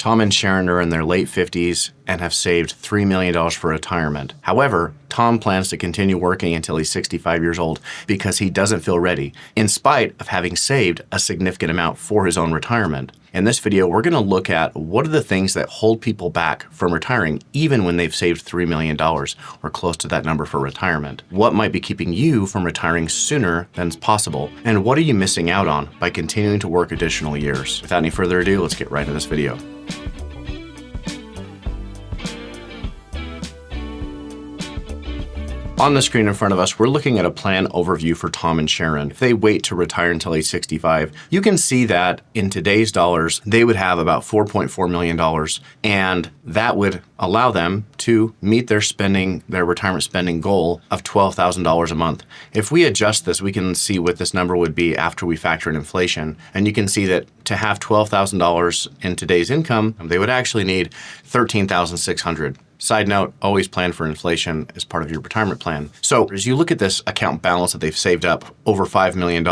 Tom and Sharon are in their late 50s and have saved $3 million for retirement. However, Tom plans to continue working until he's 65 years old because he doesn't feel ready, in spite of having saved a significant amount for his own retirement. In this video, we're going to look at what are the things that hold people back from retiring even when they've saved $3 million or close to that number for retirement. What might be keeping you from retiring sooner than is possible? And what are you missing out on by continuing to work additional years? Without any further ado, let's get right into this video. On the screen in front of us, we're looking at a plan overview for Tom and Sharon. If they wait to retire until age 65, you can see that in today's dollars, they would have about $4.4 million, and that would allow them to meet their retirement spending goal of $12,000 a month. If we adjust this, we can see what this number would be after we factor in inflation. And you can see that to have $12,000 in today's income, they would actually need $13,600. Side note, always plan for inflation as part of your retirement plan. So as you look at this account balance that they've saved up over $5 million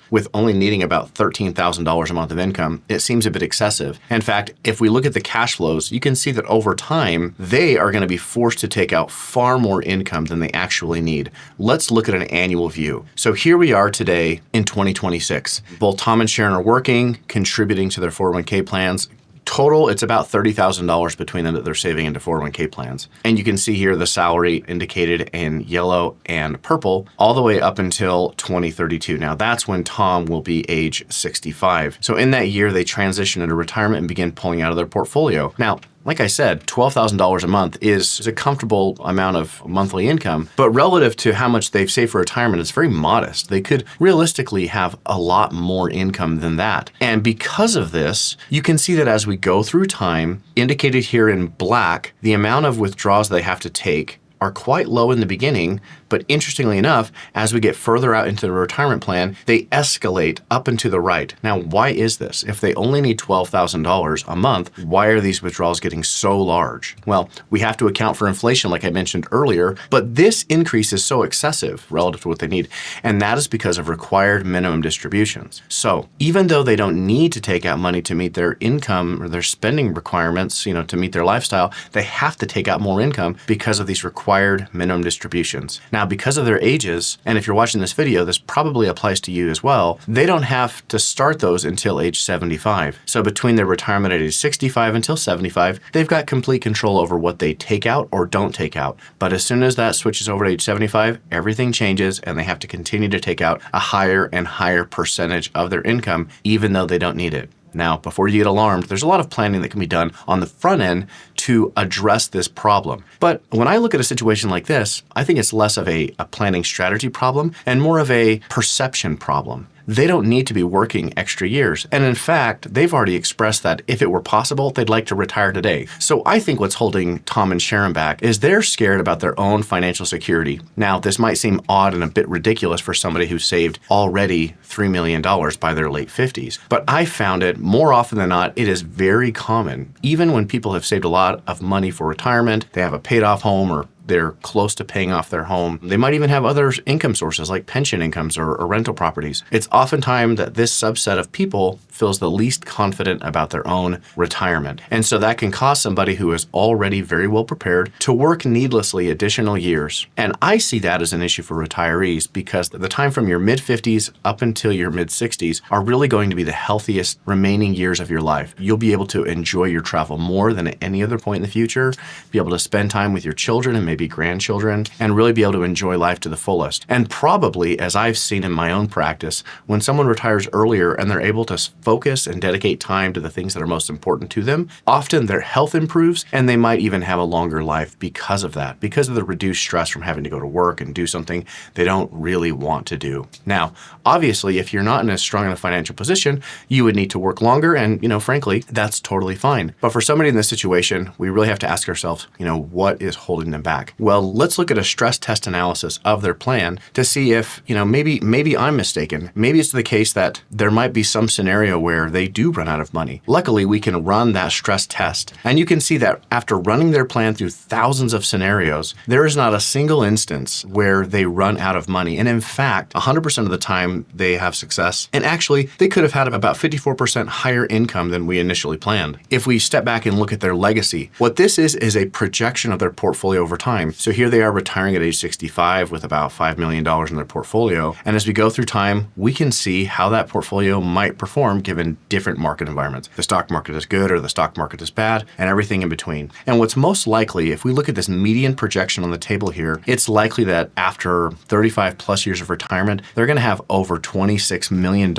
with only needing about $13,000 a month of income, it seems a bit excessive. In fact, if we look at the cash flows, you can see that over time, they are going to be forced to take out far more income than they actually need. Let's look at an annual view. So here we are today in 2026. Both Tom and Sharon are working, contributing to their 401k plans. Total, it's about $30,000 between them that they're saving into 401k plans. And you can see here the salary indicated in yellow and purple all the way up until 2032. Now that's when Tom will be age 65. So in that year, they transition into retirement and begin pulling out of their portfolio. Now, like I said, $12,000 a month is a comfortable amount of monthly income, but relative to how much they've saved for retirement, it's very modest. They could realistically have a lot more income than that. And because of this, you can see that as we go through time, indicated here in black, the amount of withdrawals they have to take are quite low in the beginning, but interestingly enough, as we get further out into the retirement plan, they escalate up and to the right. Now, why is this? If they only need $12,000 a month, why are these withdrawals getting so large? Well, we have to account for inflation, like I mentioned earlier, but this increase is so excessive relative to what they need, and that is because of required minimum distributions. So even though they don't need to take out money to meet their income or their spending requirements, to meet their lifestyle, they have to take out more income because of these required minimum distributions. Now, because of their ages, and if you're watching this video, this probably applies to you as well, they don't have to start those until age 75. So between their retirement at age 65 until 75, they've got complete control over what they take out or don't take out. But as soon as that switches over to age 75, everything changes and they have to continue to take out a higher and higher percentage of their income, even though they don't need it. Now, before you get alarmed, there's a lot of planning that can be done on the front end to address this problem. But when I look at a situation like this, I think it's less of a planning strategy problem and more of a perception problem. They don't need to be working extra years. And in fact, they've already expressed that if it were possible, they'd like to retire today. So I think what's holding Tom and Sharon back is they're scared about their own financial security. Now, this might seem odd and a bit ridiculous for somebody who saved already $3 million by their late 50s. But I found it more often than not, it is very common. Even when people have saved a lot of money for retirement, they have a paid off home or they're close to paying off their home. They might even have other income sources like pension incomes or rental properties. It's oftentimes that this subset of people feels the least confident about their own retirement. And so that can cause somebody who is already very well prepared to work needlessly additional years. And I see that as an issue for retirees because the time from your mid-50s up until your mid-60s are really going to be the healthiest remaining years of your life. You'll be able to enjoy your travel more than at any other point in the future, be able to spend time with your children and maybe grandchildren, and really be able to enjoy life to the fullest. And probably, as I've seen in my own practice, when someone retires earlier and they're able to focus and dedicate time to the things that are most important to them, often their health improves and they might even have a longer life because of that, because of the reduced stress from having to go to work and do something they don't really want to do. Now, obviously, if you're not in as strong in a financial position, you would need to work longer and, frankly, that's totally fine. But for somebody in this situation, we really have to ask ourselves, what is holding them back? back. Well, let's look at a stress test analysis of their plan to see if, maybe I'm mistaken. Maybe it's the case that there might be some scenario where they do run out of money. Luckily, we can run that stress test. And you can see that after running their plan through thousands of scenarios, there is not a single instance where they run out of money. And in fact, 100% of the time they have success. And actually, they could have had about 54% higher income than we initially planned. If we step back and look at their legacy, what this is a projection of their portfolio over time. So here they are retiring at age 65 with about $5 million in their portfolio. And as we go through time, we can see how that portfolio might perform given different market environments. The stock market is good or the stock market is bad, and everything in between. And what's most likely, if we look at this median projection on the table here, it's likely that after 35 plus years of retirement, they're going to have over $26 million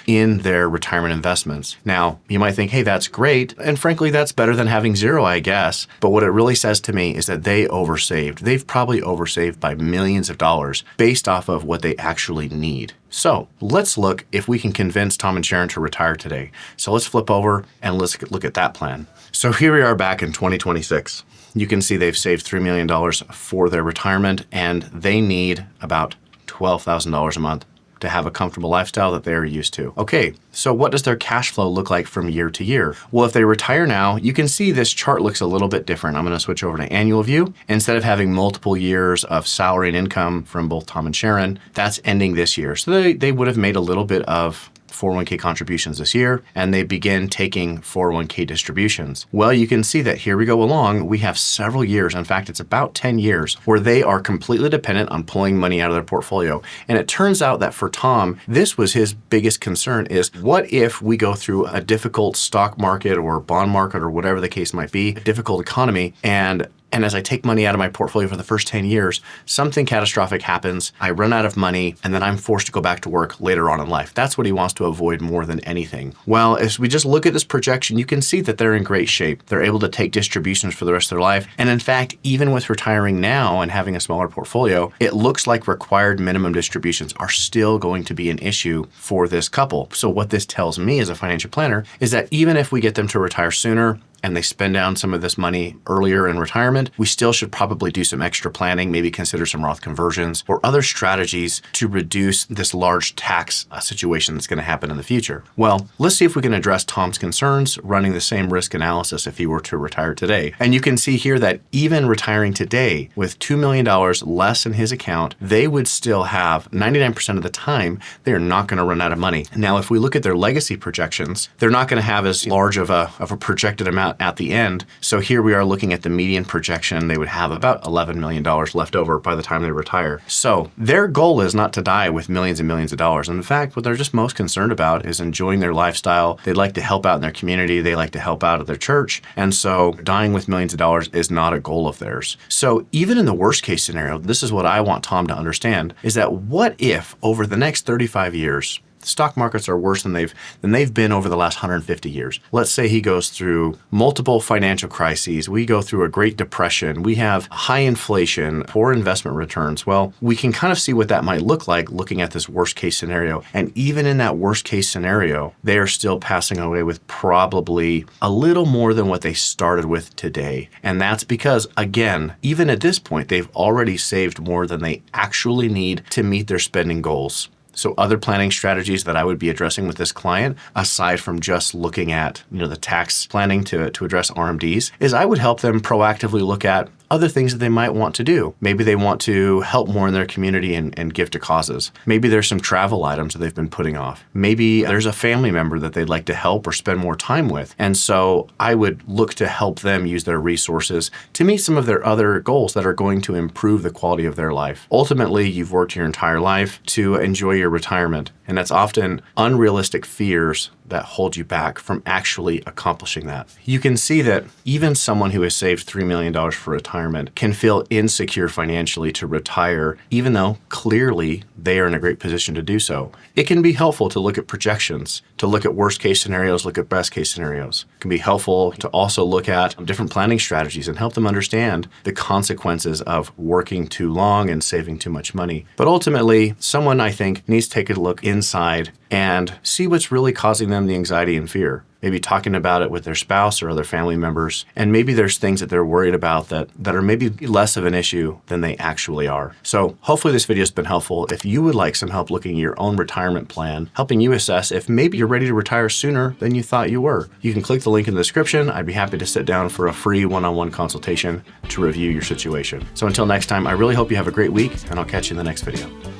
in their retirement investments. Now, you might think, hey, that's great. And frankly, that's better than having zero, I guess. But what it really says to me is that they oversaved. They've probably oversaved by millions of dollars based off of what they actually need. So let's look if we can convince Tom and Sharon to retire today. So let's flip over and let's look at that plan. So here we are back in 2026. You can see they've saved $3 million for their retirement, and they need about $12,000 a month to have a comfortable lifestyle that they're used to. Okay, so what does their cash flow look like from year to year? Well, if they retire now, you can see this chart looks a little bit different. I'm gonna switch over to annual view. Instead of having multiple years of salary and income from both Tom and Sharon, that's ending this year. So they would have made a little bit of 401k contributions this year, and they begin taking 401k distributions. Well, you can see that here we go along. We have several years. In fact, it's about 10 years where they are completely dependent on pulling money out of their portfolio. And it turns out that for Tom, this was his biggest concern is what if we go through a difficult stock market or bond market or whatever the case might be, a difficult economy, and as I take money out of my portfolio for the first 10 years, something catastrophic happens, I run out of money, and then I'm forced to go back to work later on in life. That's what he wants to avoid more than anything. Well, as we just look at this projection, you can see that they're in great shape. They're able to take distributions for the rest of their life. And in fact, even with retiring now and having a smaller portfolio, it looks like required minimum distributions are still going to be an issue for this couple. So what this tells me as a financial planner is that even if we get them to retire sooner, and they spend down some of this money earlier in retirement, we still should probably do some extra planning, maybe consider some Roth conversions or other strategies to reduce this large tax situation that's going to happen in the future. Well, let's see if we can address Tom's concerns running the same risk analysis if he were to retire today. And you can see here that even retiring today with $2 million less in his account, they would still have 99% of the time, they are not going to run out of money. Now, if we look at their legacy projections, they're not going to have as large of a projected amount at the end. So here we are looking at the median projection. They would have about $11 million left over by the time they retire. So their goal is not to die with millions and millions of dollars. And in fact, what they're just most concerned about is enjoying their lifestyle. They'd like to help out in their community. They like to help out at their church. And so dying with millions of dollars is not a goal of theirs. So even in the worst case scenario, this is what I want Tom to understand, is that what if over the next 35 years, the stock markets are worse than they've been over the last 150 years. Let's say he goes through multiple financial crises. We go through a Great Depression. We have high inflation, poor investment returns. Well, we can kind of see what that might look like looking at this worst case scenario. And even in that worst case scenario, they are still passing away with probably a little more than what they started with today. And that's because, again, even at this point, they've already saved more than they actually need to meet their spending goals. So other planning strategies that I would be addressing with this client, aside from just looking at the tax planning to address RMDs, is I would help them proactively look at other things that they might want to do. Maybe they want to help more in their community and give to causes. Maybe there's some travel items that they've been putting off. Maybe there's a family member that they'd like to help or spend more time with. And so I would look to help them use their resources to meet some of their other goals that are going to improve the quality of their life. Ultimately, you've worked your entire life to enjoy your retirement. And that's often unrealistic fears that hold you back from actually accomplishing that. You can see that even someone who has saved $3 million for retirement can feel insecure financially to retire, even though clearly they are in a great position to do so. It can be helpful to look at projections, to look at worst case scenarios, look at best case scenarios. It can be helpful to also look at different planning strategies and help them understand the consequences of working too long and saving too much money. But ultimately, someone I think needs to take a look inside and see what's really causing them the anxiety and fear. Maybe talking about it with their spouse or other family members. And maybe there's things that they're worried about that are maybe less of an issue than they actually are. So hopefully this video has been helpful. If you would like some help looking at your own retirement plan, helping you assess if maybe you're ready to retire sooner than you thought you were, you can click the link in the description. I'd be happy to sit down for a free one-on-one consultation to review your situation. So until next time, I really hope you have a great week, and I'll catch you in the next video.